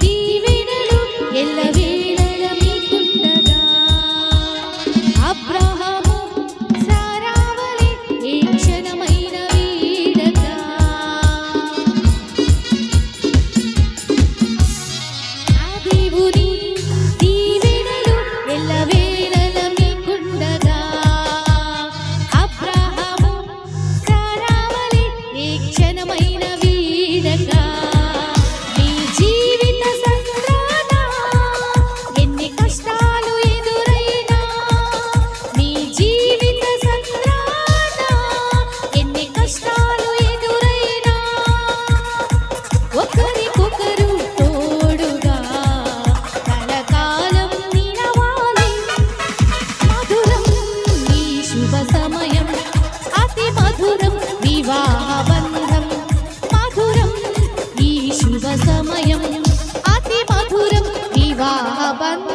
దీవెనలు ఎల్లవేళల మీకుండగా అబ్రహాము సారావలె ఏ క్షణమైన వీడగా ఆ దేవుని దీవెనలు ఎల్లవేళల మీకుండగా అబ్రహాము సారావలె ఏ క్షణమైన వీడగా మీ జీవిత సంద్రాన ఎన్ని కష్టాలు ఎదురైనా మీ జీవిత సంద్రాన ఎన్ని కష్టాలు ఎదురైనా ఒకరికొకరు తోడుగా కలకాలం నిలవాలి మధురం ఈ శుభ సమయం అతి మధురం వివాహ బంధం మధురం ఈ శుభ సమయం అతి మధురం వివాహ బంధం